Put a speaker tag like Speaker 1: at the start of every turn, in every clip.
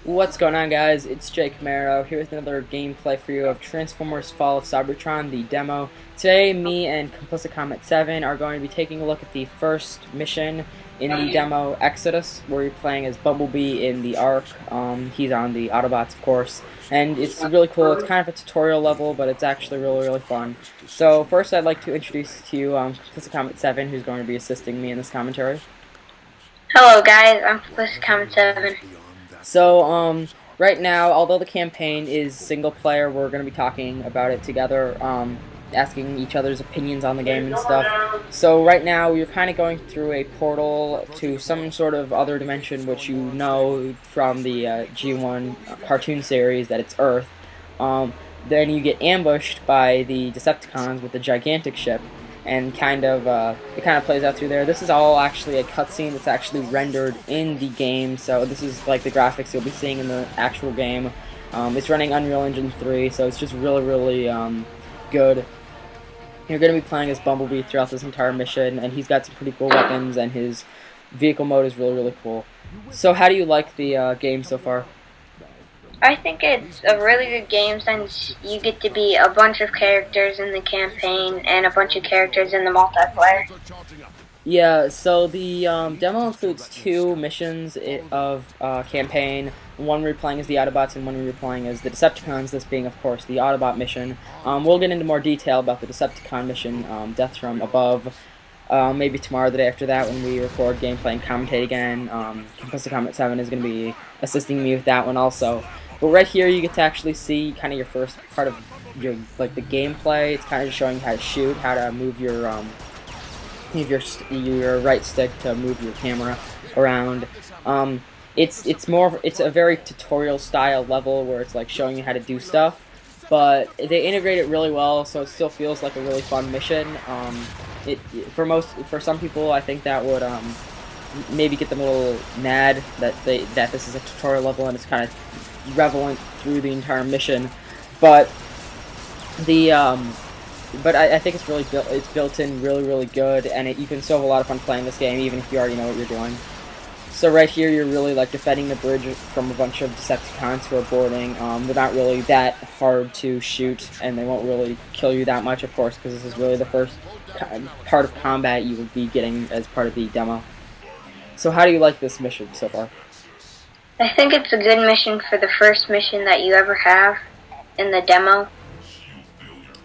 Speaker 1: What's going on, guys? It's Jake Camaro here with another gameplay for you of Transformers Fall of Cybertron, the demo. Today, me and Complicit Comet 7 are going to be taking a look at the first mission in the demo, Exodus, where you're playing as Bumblebee in the Ark. He's on the Autobots, of course, and it's really cool. It's kind of a tutorial level, but it's actually really fun. So first, I'd like to introduce to you Complicit Comet 7, who's going to be assisting me in this commentary.
Speaker 2: Hello guys, I'm Complicit Comet 7.
Speaker 1: So, right now, although the campaign is single player, we're going to be talking about it together, asking each other's opinions on the game and stuff. So right now, you're kind of going through a portal to some sort of other dimension, which you know from the G1 cartoon series that it's Earth. Then you get ambushed by the Decepticons with a gigantic ship. And it kind of plays out through there. This is all actually a cutscene that's actually rendered in the game, so this is like the graphics you'll be seeing in the actual game. It's running Unreal Engine 3, so it's just really good. You're going to be playing as Bumblebee throughout this entire mission, and he's got some pretty cool weapons, and his vehicle mode is really cool. So how do you like the game so far?
Speaker 2: I think it's a really good game since you get to be a bunch of characters in the campaign and a bunch of characters in the multiplayer.
Speaker 1: Yeah, so the demo includes 2 missions of campaign, one where you're playing as the Autobots and one where you're playing as the Decepticons, this being, of course, the Autobot mission. We'll get into more detail about the Decepticon mission, Death from Above, maybe tomorrow or the day after that when we record gameplay and commentate again. Complicit Comet 7 is going to be assisting me with that one also. But right here you get to actually see kind of your first part of your the gameplay. It's kind of just showing you how to shoot, how to move your right stick to move your camera around. It's a very tutorial style level where it's like showing you how to do stuff, but they integrate it really well, so it still feels like a really fun mission. For some people, I think that would maybe get them a little mad that this is a tutorial level and it's kind of relevant through the entire mission, but I think it's built in really good, and you can still have a lot of fun playing this game even if you already know what you're doing. So right here you're really like defending the bridge from a bunch of Decepticons who are boarding. They're not really that hard to shoot, and they won't really kill you that much, of course, because this is really the first part of combat you would be getting as part of the demo. So how do you like this mission so far?
Speaker 2: I think it's a good mission for the first mission that you ever have in the demo.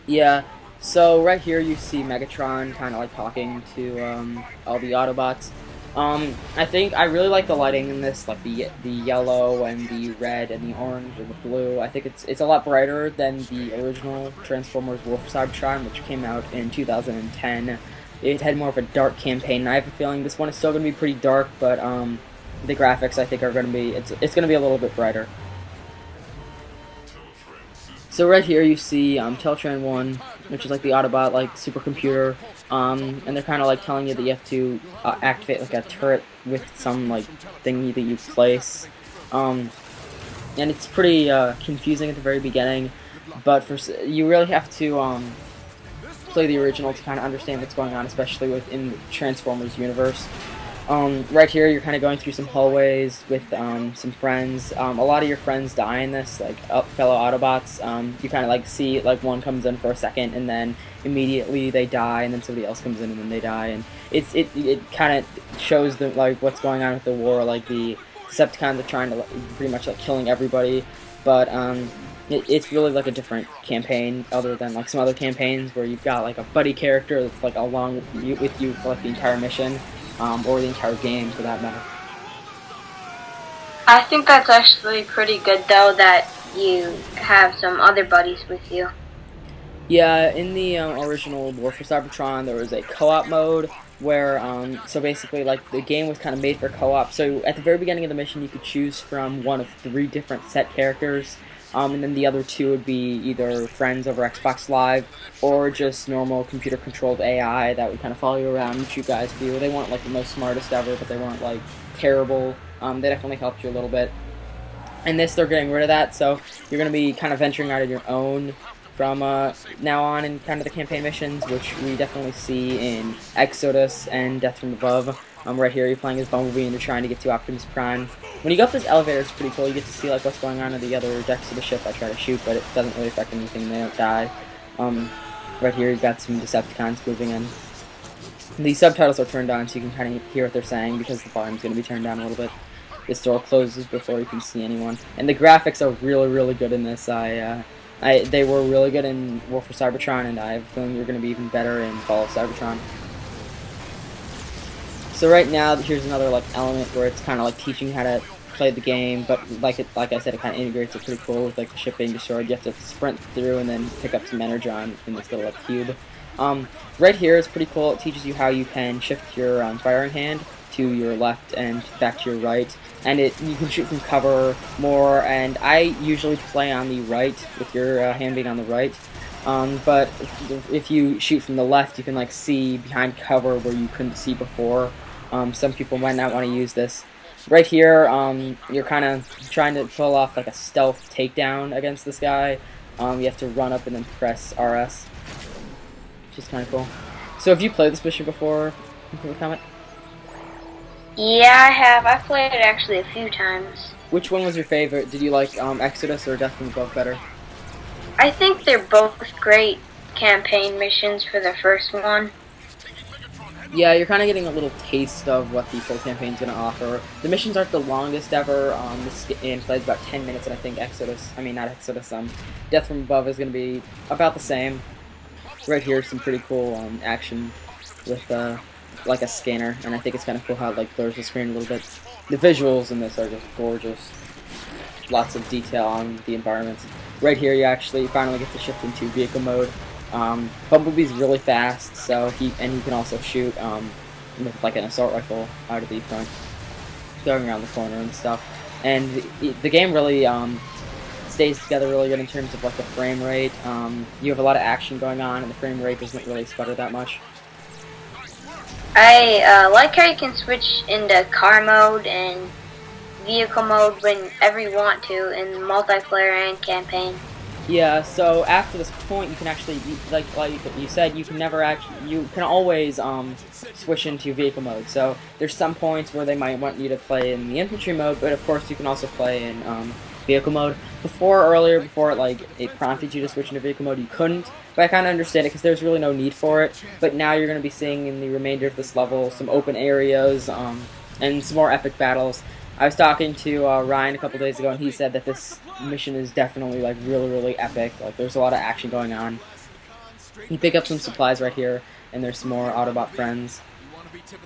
Speaker 1: Yeah, so right here you see Megatron kind of like talking to all the Autobots. I really like the lighting in this, like the yellow and the red and the orange and the blue. I think it's a lot brighter than the original Transformers War for Cybertron, which came out in 2010. It had more of a dark campaign, and I have a feeling this one is still going to be pretty dark, but the graphics I think are going to be, it's going to be a little bit brighter. So right here you see Teltran 1, which is like the Autobot like supercomputer, and they're kind of like telling you that you have to activate like a turret with some like thingy that you place, and it's pretty confusing at the very beginning, but you really have to play the original to kind of understand what's going on, especially within the Transformers universe. Right here, you're kind of going through some hallways with some friends. A lot of your friends die in this, like fellow Autobots. You kind of like see like one comes in for a second, and then immediately they die, and then somebody else comes in, and then they die. And it kind of shows the like what's going on with the war. Like the Decepticons are trying to pretty much like killing everybody, but it's really like a different campaign other than like some other campaigns where you've got like a buddy character that's like along with you for like the entire mission. Or the entire game, for that matter.
Speaker 2: I think that's actually pretty good, though, that you have some other buddies with you.
Speaker 1: Yeah, in the original War for Cybertron, there was a co-op mode where, so basically, like, the game was kind of made for co-op. So at the very beginning of the mission, you could choose from one of 3 different set characters. And then the other 2 would be either friends over Xbox Live or just normal computer-controlled AI that would kind of follow you around and shoot guys for you. They weren't like the most smartest ever, but they weren't like terrible. They definitely helped you a little bit. In this, they're getting rid of that, so you're going to be kind of venturing out on your own from now on in kind of the campaign missions, which we definitely see in Exodus and Death from Above. Right here, you're playing as Bumblebee, and you're trying to get to Optimus Prime. When you go up this elevator, it's pretty cool. You get to see like what's going on in the other decks of the ship. I try to shoot, but it doesn't really affect anything. They don't die. Right here, you've got some Decepticons moving in. The subtitles are turned on, so you can kind of hear what they're saying because the volume's going to be turned down a little bit. This door closes before you can see anyone, and the graphics are really, really good in this. They were really good in War for Cybertron, and I have a feeling they're going to be even better in Fall of Cybertron. So right now, here's another like element where it's kind of like teaching you how to play the game, but like I said, it kind of integrates it pretty cool with like the ship being destroyed. You have to sprint through and then pick up some energon in this little like cube. Right here is pretty cool. It teaches you how you can shift your firing hand to your left and back to your right, and you can shoot from cover more. And I usually play on the right with your hand being on the right. But if you shoot from the left, you can like see behind cover where you couldn't see before. Some people might not want to use this. Right here, you're kind of trying to pull off like a stealth takedown against this guy. You have to run up and then press RS, which is kind of cool. So have you played this mission before? Can you comment?
Speaker 2: Yeah, I have. I've played it actually a few times.
Speaker 1: Which one was your favorite? Did you like Exodus or Death from Above better?
Speaker 2: I think they're both great campaign missions for the first one.
Speaker 1: Yeah, you're kind of getting a little taste of what the full campaign's going to offer. The missions aren't the longest ever. This game plays about 10 minutes, and I think Death from Above is going to be about the same. Right here, some pretty cool action with like a scanner, and I think it's kind of cool how it like blurs the screen a little bit. The visuals in this are just gorgeous. Lots of detail on the environments. Right here, you actually finally get to shift into vehicle mode. Bumblebee's really fast, so he can also shoot with like an assault rifle out of the front, going around the corner and stuff. And the game really stays together really good in terms of like the frame rate. You have a lot of action going on, and the frame rate doesn't really sputter that much.
Speaker 2: I like how you can switch into car mode and vehicle mode whenever you want to in multiplayer and campaign.
Speaker 1: Yeah, so after this point, you can actually, like you said, you can always switch into vehicle mode. So there's some points where they might want you to play in the infantry mode, but of course you can also play in vehicle mode. Earlier, like it prompted you to switch into vehicle mode, you couldn't. But I kind of understand it because there's really no need for it. But now you're going to be seeing in the remainder of this level some open areas and some more epic battles. I was talking to Ryan a couple days ago, and he said that this mission is definitely like really epic. Like there's a lot of action going on. You pick up some supplies right here, and there's some more Autobot friends.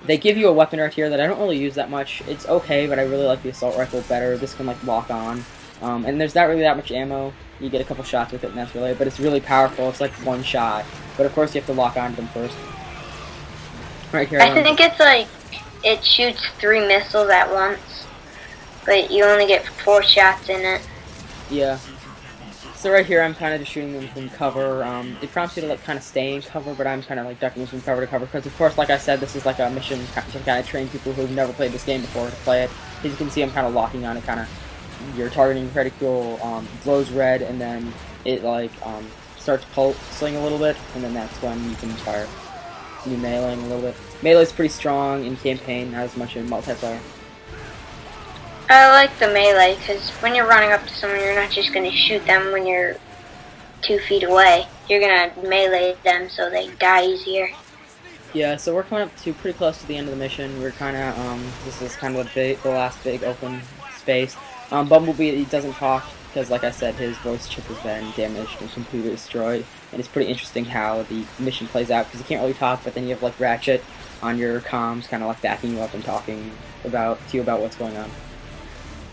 Speaker 1: They give you a weapon right here that I don't really use that much. It's okay, but I really like the assault rifle better. This can like lock on, and there's not really that much ammo. You get a couple shots with it, and that's really it. But it's really powerful. It's like one shot, but of course you have to lock onto them first. Right here.
Speaker 2: I think it's like it shoots 3 missiles at once. But you only get 4 shots in it.
Speaker 1: Yeah. So right here, I'm kind of just shooting them from cover. It prompts you to like kind of stay in cover, but I'm kind of like ducking from cover to cover because, of course, like I said, this is like a mission to kind of train people who've never played this game before to play it. As you can see, I'm kind of locking on it. You're targeting reticle, glows red, and then it like starts pulsing a little bit, and then that's when you can fire. You're meleeing a little bit. Melee's pretty strong in campaign, not as much in multiplayer.
Speaker 2: I like the melee, because when you're running up to someone, you're not just going to shoot them when you're 2 feet away. You're going to melee them so they die easier.
Speaker 1: Yeah, so we're coming up to pretty close to the end of the mission. We're kind of, this is kind of the last big open space. Bumblebee, he doesn't talk, because like I said, his voice chip has been damaged and completely destroyed. And it's pretty interesting how the mission plays out, because he can't really talk, but then you have like Ratchet on your comms, kind of like backing you up and talking to you about what's going on.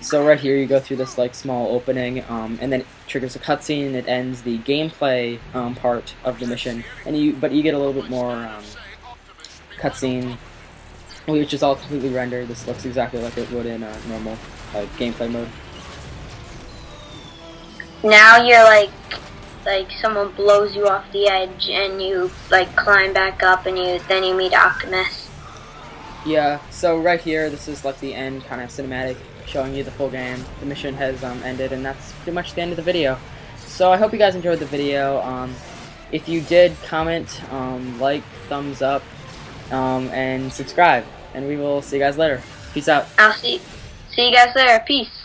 Speaker 1: So right here you go through this like small opening, and then it triggers a cutscene, and it ends the gameplay part of the mission. But you get a little bit more cutscene, which is all completely rendered. This looks exactly like it would in a normal gameplay mode.
Speaker 2: Now you're like someone blows you off the edge, and you like climb back up, and then you meet Optimus.
Speaker 1: Yeah. So right here, this is like the end kind of cinematic, showing you the full game. The mission has ended, and that's pretty much the end of the video. So I hope you guys enjoyed the video. If you did, comment, like, thumbs up, and subscribe. and we will see you guys later. Peace out.
Speaker 2: I'll see you guys later. Peace.